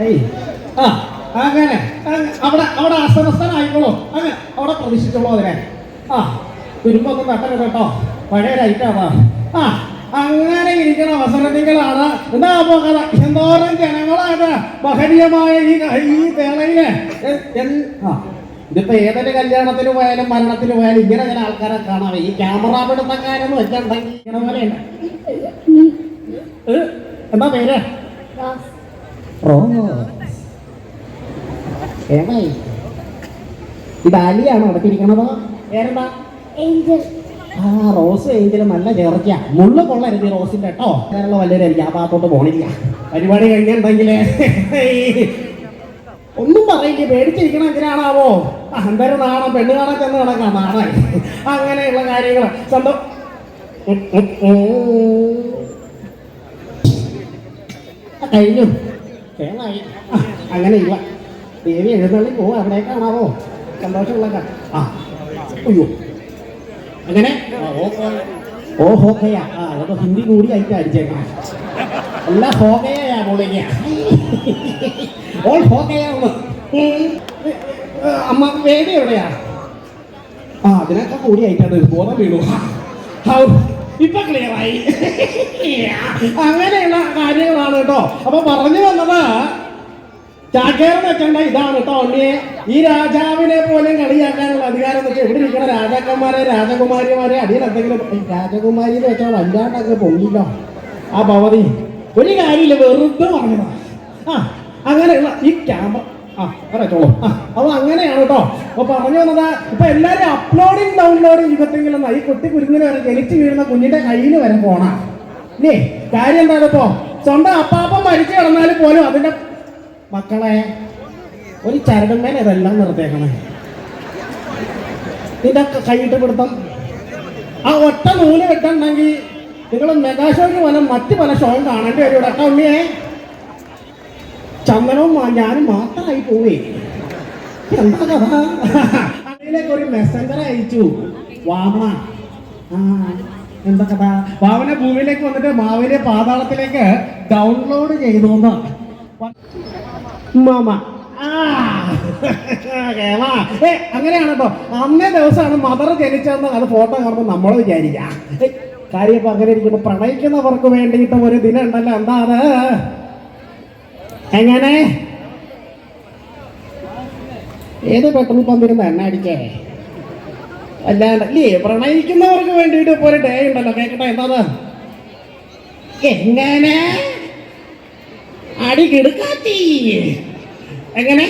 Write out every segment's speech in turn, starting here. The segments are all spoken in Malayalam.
ഏയ് ആ അങ്ങനെ അവിടെ അവിടെ അസ്വസ്ഥനായിക്കോളൂ. അങ്ങനെ അവിടെ പ്രതീക്ഷിച്ചോളൂ അതിനെ. ആ തുരുമ്പൊന്നും തട്ടരുത് കേട്ടോ, പഴയ ലൈറ്റാണ്. ആ അങ്ങനെ ഇരിക്കുന്ന അവസരത്തിലാണ് എന്താ കഥ. എന്തോരം ജനങ്ങളാണ് മഹനീയമായ ഈ വേളയില്. ഇതിപ്പോ ഏതൊരു കല്യാണത്തിന് പോയാലും മരണത്തിന് പോയാലും ഇങ്ങനെ ചില ആൾക്കാരെ കാണാം. ഈ ക്യാമറ പിടുത്തക്കാരെന്ന് വെച്ചിട്ടുണ്ടെങ്കിൽ ഇങ്ങനെ പോലെയുണ്ട്. എന്താ പേര്? ഏതായി ഇത് അലിയാണോ അടുത്തിരിക്കണത്? പേരെന്താ? ആ റോസ് ഏഞ്ചൽ. നല്ല ചേർച്ച. മുള്ളു കൊള്ളരുത് റോസിന്റെ കേട്ടോ. അങ്ങനെയുള്ള വല്ലവരായിരിക്കും ആ ഭാഗത്തോട്ട് പോണില്ല. പരിപാടി കഴിഞ്ഞിട്ടുണ്ടെങ്കിലേ ഒന്നും പറയില്ല, പേടിച്ചിരിക്കണം. എന്തിനാണാവോ? എന്തായാലും നാണം, പെണ്ണ് കാണാൻ ചെന്ന് കണക്കാ നാണായി. അങ്ങനെയുള്ള കാര്യങ്ങൾ കഴിഞ്ഞു. കേളായി. അങ്ങനെ ഇല്ല, ദേവി എഴുന്നള്ളി പോവും. അവിടേക്കാണാവോ സന്തോഷമുള്ള. ആ അയ്യോ അങ്ങനെ ഓ ഹോക്കയാ. ആ അതൊക്കെ ഹിന്ദി കൂടി ആയിട്ട് അടിച്ചേക്കണം. എല്ലാം ഹോക്കയാ പൊളിക്ക. ഓൾ ഹോക്കയാണ്. അമ്മ വേദി എവിടെയാ? ആ അതിനൊക്കെ കൂടി ആയിട്ടാണ് ബോധം വീണു. ഇപ്പൊ ക്ലിയറായി. അങ്ങനെയുള്ള കാര്യങ്ങളാണ് കേട്ടോ. അപ്പൊ പറഞ്ഞു വന്നത് ചാക്കേരം വെക്കേണ്ട ഇതാണ് കേട്ടോ. ഉണ്ണിയെ ഈ രാജാവിനെ പോലും കളിയാക്കാനുള്ള അധികാരം എന്ന് വെച്ചാൽ ഇവിടെ ഇരിക്കുന്ന രാജാക്കന്മാരെ രാജകുമാരിമാരെ അടിയിൽ എന്തെങ്കിലും രാജകുമാരി എന്ന് വെച്ചാൽ വല്ലാണ്ടൊക്കെ പൊങ്ങില്ലോ ആ ഭവതി. ഒരു കാര്യമില്ല, വെറുതെ പറഞ്ഞതാ. ആ അങ്ങനെയുള്ള ഈ ക്യാമറ പറഞ്ഞോളൂ. അപ്പൊ അങ്ങനെയാണ് കേട്ടോ. അപ്പൊ പറഞ്ഞു വന്നത് ഇപ്പൊ എല്ലാരും അപ്ലോഡിങ് ഡൗൺലോഡിങ് യുഗത്തെങ്കിലും ഈ കുട്ടി കുരുങ്ങിന് വരെ ജനിച്ചു വീഴുന്ന കുഞ്ഞിന്റെ കയ്യിൽ വരെ പോണ ഇല്ലേ. കാര്യം എന്താണ്? ഇപ്പോ സ്വന്തം അപ്പാപ്പം മരിച്ചു കിടന്നാലും പോലും അതിന്റെ മക്കളെ ഒരു ചരടുമേൽ ഇതെല്ലാം നിർത്തിയേക്കണേ. ഇതൊക്കെ കൈയിട്ട് പിടുത്തം. ആ ഒറ്റ നൂല് കിട്ടണമെങ്കിൽ നിങ്ങൾ മെഗാഷോയ്ക്ക് പോലെ മറ്റു പല ഷോയും കാണേണ്ടി വരും. ഇവിടെ ഉണ്ണിയെ ചന്ദനവും ഞാനും മാത്രമായി പോവേ. എന്താ കഥ? അതിലേക്ക് ഒരു മെസ്സഞ്ചർ അയച്ചു വാമ. ആ എന്താ കഥ? വാമന ഭൂമിയിലേക്ക് വന്നിട്ട് മാവിനെ പാതാളത്തിലേക്ക് ഡൗൺലോഡ് ചെയ്തു മാമ. അങ്ങനെയാണ് കേട്ടോ. അന്നേ ദിവസമാണ് മദർ ജനിച്ചതെന്ന് അത് ഫോട്ടോ കാണുമ്പോൾ നമ്മൾ വിചാരിക്കാം. കാര്യം ഇപ്പൊ അങ്ങനെ ഇരിക്കുമ്പോ പ്രണയിക്കുന്നവർക്ക് വേണ്ടിയിട്ട് ഒരു ദിനം ഉണ്ടല്ലോ. എന്താ അത്? എങ്ങനെ ഏത് പെട്രോൾ പമ്പിരുന്ന് എണ്ണ അടിക്കേ അല്ലാണ്ടല്ലേ? പ്രണയിക്കുന്നവർക്ക് വേണ്ടിയിട്ട് ഇപ്പൊ ഒരു ഡേ ഉണ്ടല്ലോ. കേക്കട്ടെ എന്താ? എങ്ങനെ അടി കിടക്കാത്തി? എങ്ങനെ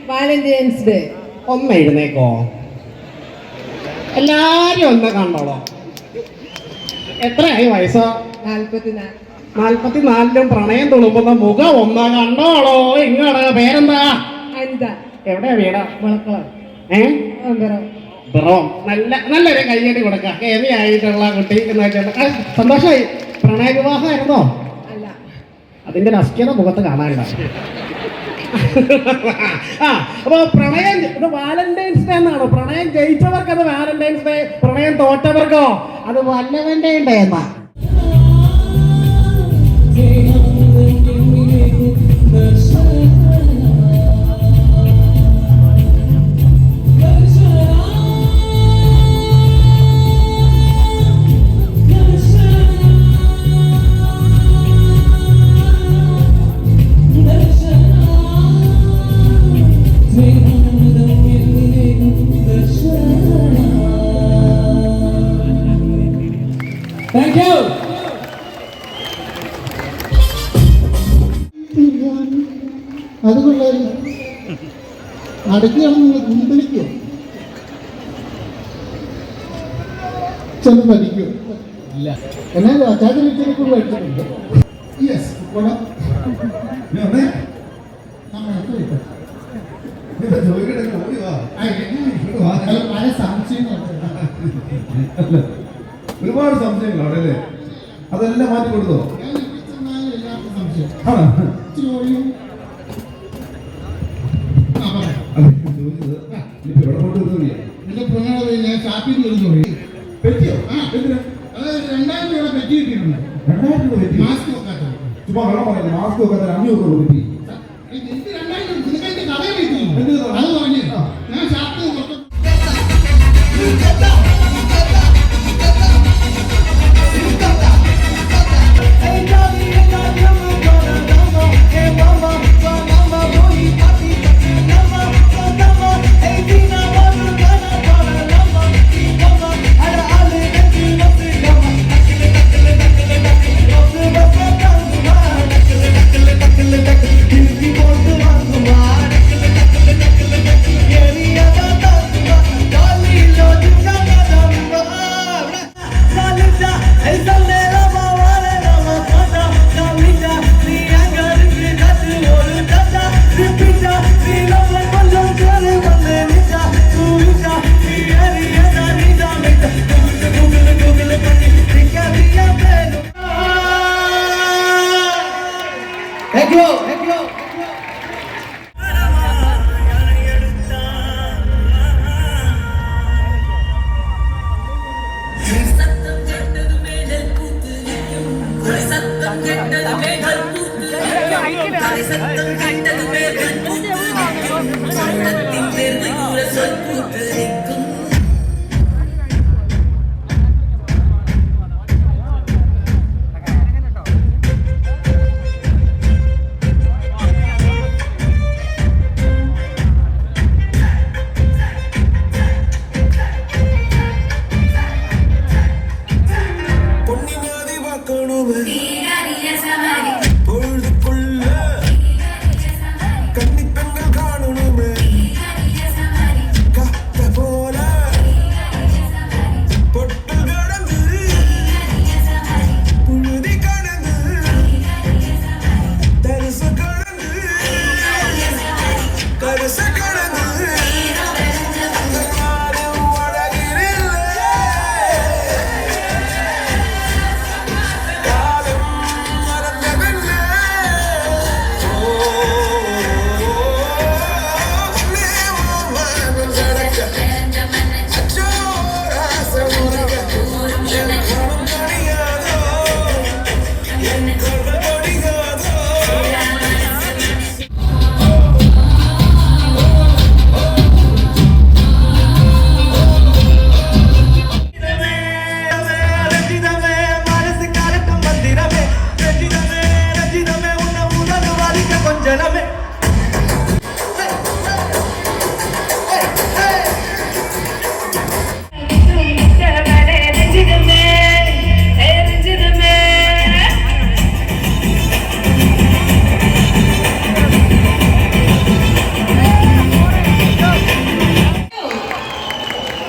വാലന്റൈൻസ് ഡേ? ഒന്ന് എഴുന്നേക്കോ, എല്ലാരും ഒന്ന് കണ്ടോളോ. എത്രയായി വയസ്സോ? 44. 44ലും പ്രണയം തുളുമ്പുന്ന മുഖം ഒന്നാ കണ്ടോളോ. ഇങ്ങോട്ട് പേരെന്താ? അനിത. എവിടെയാ വീടാ? വളക്കളം. ബ്രോ നല്ല നല്ലൊരു കയ്യടി കൊടുക്ക. ഹെവിയായിട്ടുള്ള കുട്ടി എന്ന് വെച്ചാൽ സന്തോഷമായി. പ്രണയ വിവാഹമായിരുന്നോ? അല്ല. അതിന്റെ രാഷ്ട്രീയത മുഖത്ത് കാണാനില്ല. ആ അപ്പൊ പ്രണയം ഇത് വാലന്റൈൻസ് ഡേ എന്നാണോ? പ്രണയം ജയിച്ചവർക്ക് അത് വാലന്റൈൻസ് ഡേ, പ്രണയം തോറ്റവർക്കോ അത് വല്ലവന്റെ ഡേ എന്നാ. അതുകൊള്ള അടയ്ക്കാണ് നിങ്ങൾ കുമ്പിളിക്കോ ചെന്ന് പഠിക്കോ? ഇല്ല. എന്നാൽ അച്ചാചരിച്ചതിനെക്കുറിച്ച് പഠിച്ചിട്ടുണ്ട്. യെസ് ഒരുപാട് സംശയങ്ങളാണ് അല്ലേ? അതെല്ലാം മാറ്റി കൊടുത്തോ? മാസ്ക് വെക്കാത്ത 500 രൂപ പറ്റി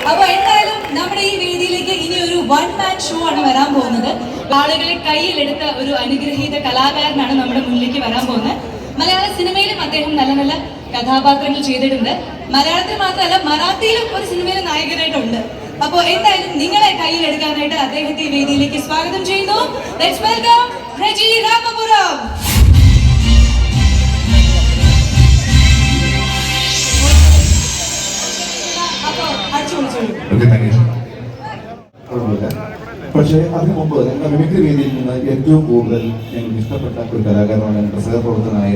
അപ്പൊ എന്തായാലും നമ്മുടെ ഈ വേദിയിലേക്ക് ഇനി ഒരു വൺ മാൻ ഷോ ആണ് വരാൻ പോകുന്നത്. ആളുകളെ കയ്യിലെടുത്ത ഒരു അനുഗ്രഹീത കലാകാരനാണ് നമ്മുടെ മുന്നിലേക്ക് വരാൻ പോകുന്നത്. മലയാള സിനിമയിലും അദ്ദേഹം നല്ല നല്ല കഥാപാത്രങ്ങൾ ചെയ്തിട്ടുണ്ട്. മലയാളത്തിൽ മാത്രമല്ല മറാത്തിയിലും ഒരു സിനിമയിലെ നായകനായിട്ടുണ്ട്. അപ്പോൾ എന്തായാലും നിങ്ങളെ കയ്യിലെടുക്കാനായിട്ട് അദ്ദേഹത്തെ ഈ വേദിയിലേക്ക് സ്വാഗതം ചെയ്യുന്നു. Let's welcome Reji Ramapuram. പക്ഷേ അതിനു മുമ്പ് ഞങ്ങളുടെ മിമിക്രി വേദിയിൽ നിന്ന് ഏറ്റവും കൂടുതൽ ഞങ്ങൾക്ക് ഇഷ്ടപ്പെട്ട ഒരു കലാകാരനാണ് ഞങ്ങളുടെ സഹപ്രവർത്തനായ